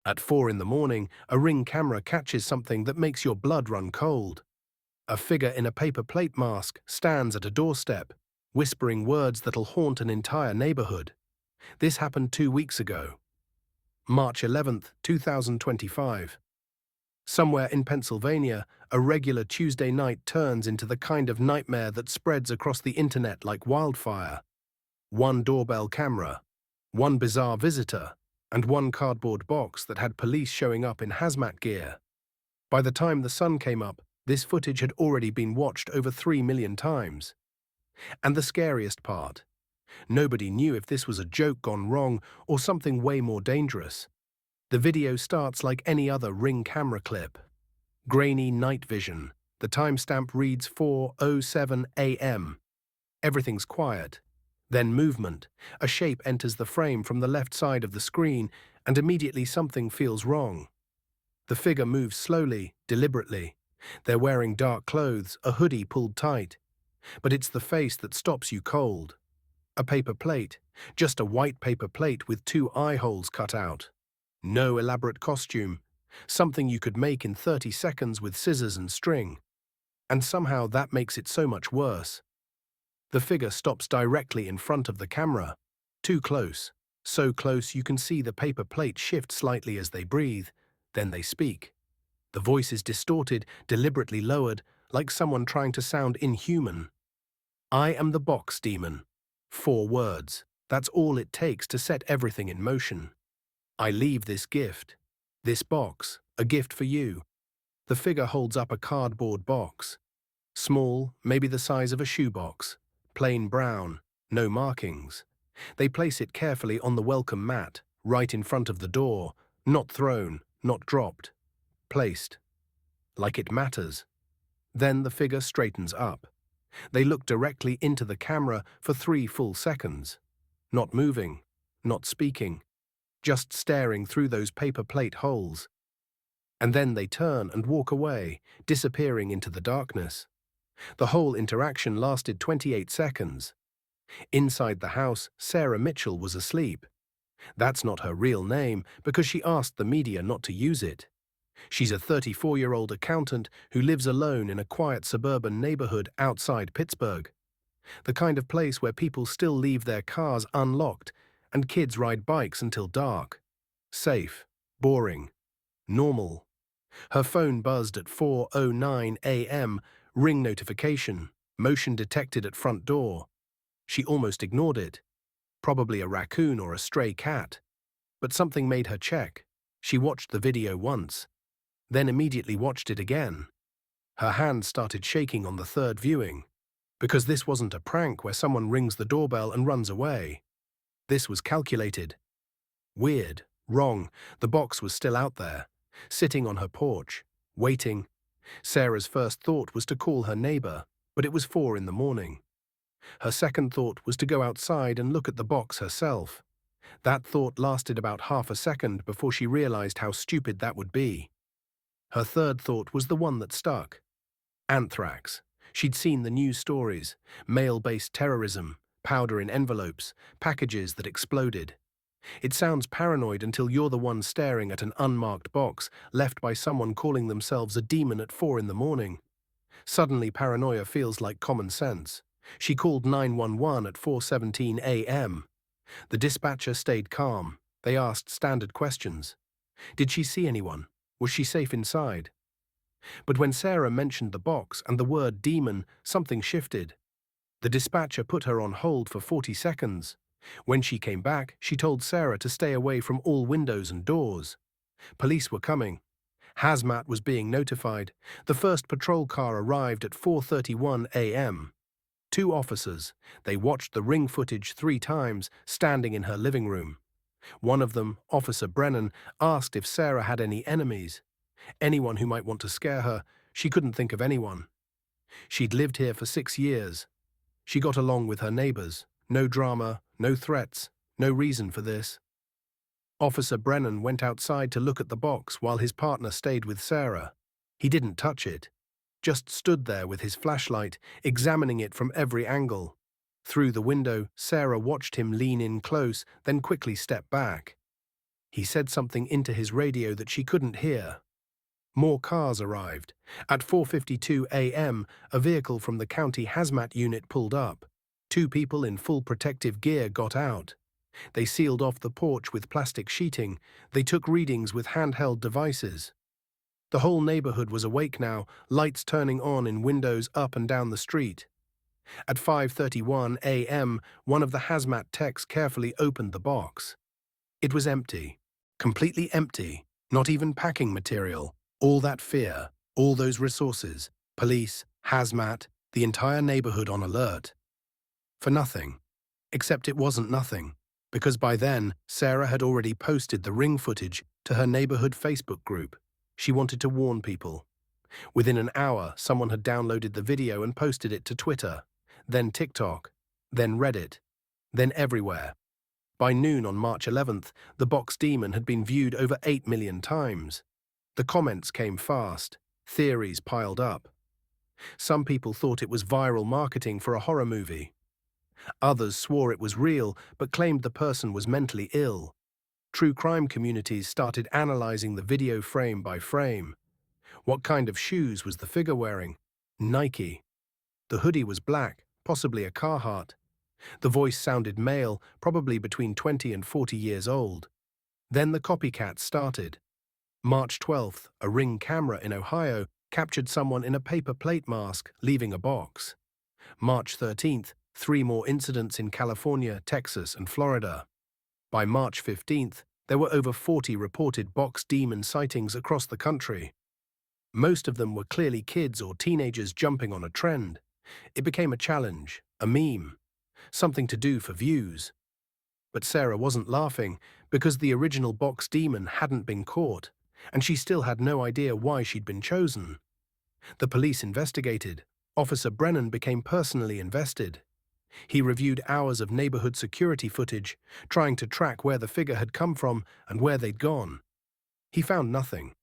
At 4 in the morning, a Ring camera catches something that makes your blood run cold. A figure in a paper plate mask stands at a doorstep, whispering words that'll haunt an entire neighborhood. This happened 2 weeks ago. March 11th, 2025. Somewhere in Pennsylvania, a regular Tuesday night turns into the kind of nightmare that spreads across the internet like wildfire. One doorbell camera, one bizarre visitor, and one cardboard box that had police showing up in hazmat gear. By the time the sun came up, this footage had already been watched over 3 million times. And the scariest part, nobody knew if this was a joke gone wrong or something way more dangerous. The video starts like any other Ring camera clip. Grainy night vision. The timestamp reads 4:07 a.m. Everything's quiet. Then movement. A shape enters the frame from the left side of the screen, and immediately something feels wrong. The figure moves slowly, deliberately. They're wearing dark clothes, a hoodie pulled tight. But it's the face that stops you cold. A paper plate, just a white paper plate with 2 eye holes cut out. No elaborate costume, something you could make in 30 seconds with scissors and string. And somehow that makes it so much worse. The figure stops directly in front of the camera. Too close. So close you can see the paper plate shift slightly as they breathe. Then they speak. The voice is distorted, deliberately lowered, like someone trying to sound inhuman. I am the box demon. 4 words. That's all it takes to set everything in motion. I leave this gift. This box, a gift for you. The figure holds up a cardboard box. Small, maybe the size of a shoebox. Plain brown, no markings. They place it carefully on the welcome mat, right in front of the door. Not thrown, not dropped. Placed. Like it matters. Then the figure straightens up. They look directly into the camera for 3 full seconds. Not moving, not speaking. Just staring through those paper plate holes. And then they turn and walk away, disappearing into the darkness. The whole interaction lasted 28 seconds. Inside the house, Sarah Mitchell was asleep. That's not her real name because she asked the media not to use it. She's a 34-year-old accountant who lives alone in a quiet suburban neighborhood outside Pittsburgh. The kind of place where people still leave their cars unlocked and kids ride bikes until dark. Safe, boring, normal. Her phone buzzed at 4:09 a.m., ring notification, motion detected at front door. She almost ignored it. Probably a raccoon or a stray cat. But something made her check. She watched the video once, then immediately watched it again. Her hands started shaking on the third viewing. Because this wasn't a prank where someone rings the doorbell and runs away. This was calculated. Weird, wrong, the box was still out there, sitting on her porch, waiting. Sarah's first thought was to call her neighbor, but it was 4 in the morning. Her second thought was to go outside and look at the box herself. That thought lasted about half a second before she realized how stupid that would be. Her third thought was the one that stuck. Anthrax. She'd seen the news stories, mail-based terrorism, powder in envelopes, packages that exploded. It sounds paranoid until you're the one staring at an unmarked box left by someone calling themselves a demon at 4 in the morning. Suddenly paranoia feels like common sense. She called 911 at 4:17 a.m. The dispatcher stayed calm. They asked standard questions. Did she see anyone? Was she safe inside? But when Sarah mentioned the box and the word demon, something shifted. The dispatcher put her on hold for 40 seconds. When she came back, she told Sarah to stay away from all windows and doors. Police were coming. Hazmat was being notified. The first patrol car arrived at 4:31 a.m. 2 officers. They watched the ring footage 3 times, standing in her living room. One of them, Officer Brennan, asked if Sarah had any enemies. Anyone who might want to scare her. She couldn't think of anyone. She'd lived here for 6 years. She got along with her neighbors. No drama, no threats, no reason for this. Officer Brennan went outside to look at the box while his partner stayed with Sarah. He didn't touch it. Just stood there with his flashlight, examining it from every angle. Through the window, Sarah watched him lean in close, then quickly step back. He said something into his radio that she couldn't hear. More cars arrived. At 4:52 a.m., a vehicle from the county hazmat unit pulled up. Two people in full protective gear got out. They sealed off the porch with plastic sheeting. They took readings with handheld devices. The whole neighborhood was awake now, lights turning on in windows up and down the street. At 5:31 a.m., one of the hazmat techs carefully opened the box. It was empty. Completely empty. Not even packing material. All that fear, all those resources, police, hazmat, the entire neighborhood on alert. For nothing. Except it wasn't nothing, because by then, Sarah had already posted the ring footage to her neighborhood Facebook group. She wanted to warn people. Within an hour, someone had downloaded the video and posted it to Twitter, then TikTok, then Reddit, then everywhere. By noon on March 11th, the box demon had been viewed over 8 million times. The comments came fast. Theories piled up. Some people thought it was viral marketing for a horror movie. Others swore it was real, but claimed the person was mentally ill. True crime communities started analyzing the video frame by frame. What kind of shoes was the figure wearing? Nike. The hoodie was black, possibly a Carhartt. The voice sounded male, probably between 20 and 40 years old. Then the copycats started. March 12th, a Ring camera in Ohio captured someone in a paper plate mask leaving a box. March 13th, 3 more incidents in California, Texas, and Florida. By March 15th, there were over 40 reported box demon sightings across the country. Most of them were clearly kids or teenagers jumping on a trend. It became a challenge, a meme, something to do for views. But Sarah wasn't laughing because the original box demon hadn't been caught, and she still had no idea why she'd been chosen. The police investigated. Officer Brennan became personally invested. He reviewed hours of neighborhood security footage, trying to track where the figure had come from and where they'd gone. He found nothing.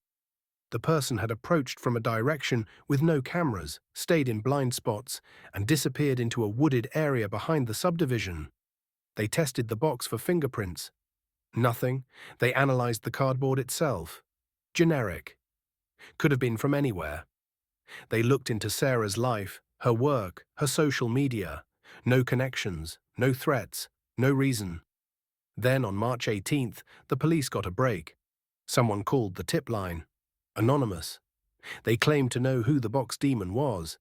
The person had approached from a direction with no cameras, stayed in blind spots, and disappeared into a wooded area behind the subdivision. They tested the box for fingerprints. Nothing. They analyzed the cardboard itself. Generic. Could have been from anywhere. They looked into Sarah's life, her work, her social media. No connections, no threats, no reason. Then on March 18th, the police got a break. Someone called the tip line. Anonymous. They claimed to know who the box demon was.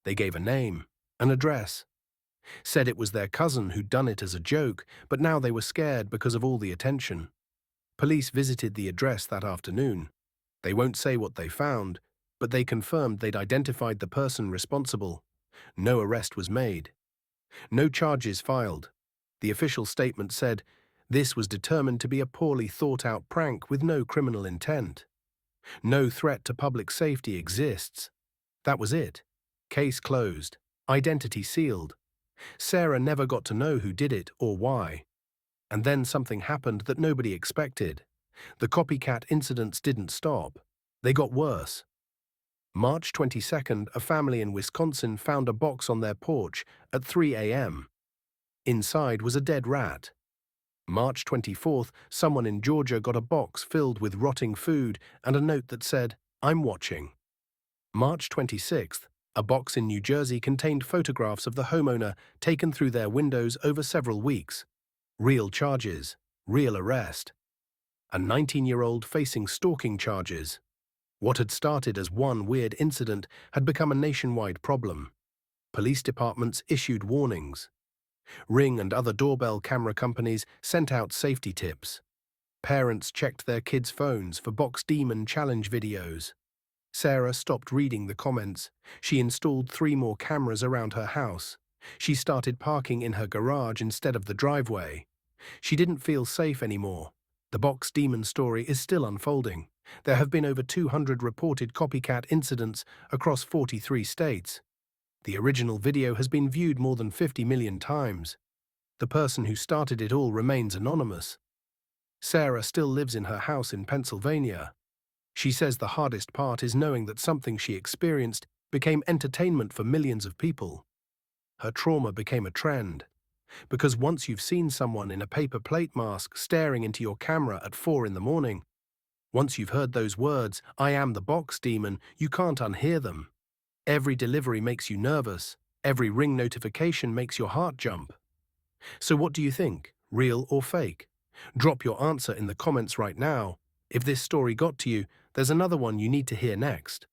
They gave a name, an address. Said it was their cousin who'd done it as a joke, but now they were scared because of all the attention. Police visited the address that afternoon. They won't say what they found, but they confirmed they'd identified the person responsible. No arrest was made. No charges filed. The official statement said, "This was determined to be a poorly thought-out prank with no criminal intent. No threat to public safety exists." That was it. Case closed. Identity sealed. Sarah never got to know who did it or why. And then something happened that nobody expected. The copycat incidents didn't stop. They got worse. March 22nd, a family in Wisconsin found a box on their porch at 3 a.m. Inside was a dead rat. March 24th, someone in Georgia got a box filled with rotting food and a note that said, "I'm watching." March 26th, a box in New Jersey contained photographs of the homeowner taken through their windows over several weeks. Real charges, real arrest. A 19-year-old facing stalking charges. What had started as one weird incident had become a nationwide problem. Police departments issued warnings. Ring and other doorbell camera companies sent out safety tips. Parents checked their kids' phones for box demon challenge videos. Sarah stopped reading the comments. She installed 3 more cameras around her house. She started parking in her garage instead of the driveway. She didn't feel safe anymore. The box demon story is still unfolding. There have been over 200 reported copycat incidents across 43 states. The original video has been viewed more than 50 million times. The person who started it all remains anonymous. Sarah still lives in her house in Pennsylvania. She says the hardest part is knowing that something she experienced became entertainment for millions of people. Her trauma became a trend. Because once you've seen someone in a paper plate mask staring into your camera at 4 in the morning, once you've heard those words, "I am the box demon," you can't unhear them. Every delivery makes you nervous. Every ring notification makes your heart jump. So what do you think? Real or fake? Drop your answer in the comments right now. If this story got to you, there's another one you need to hear next.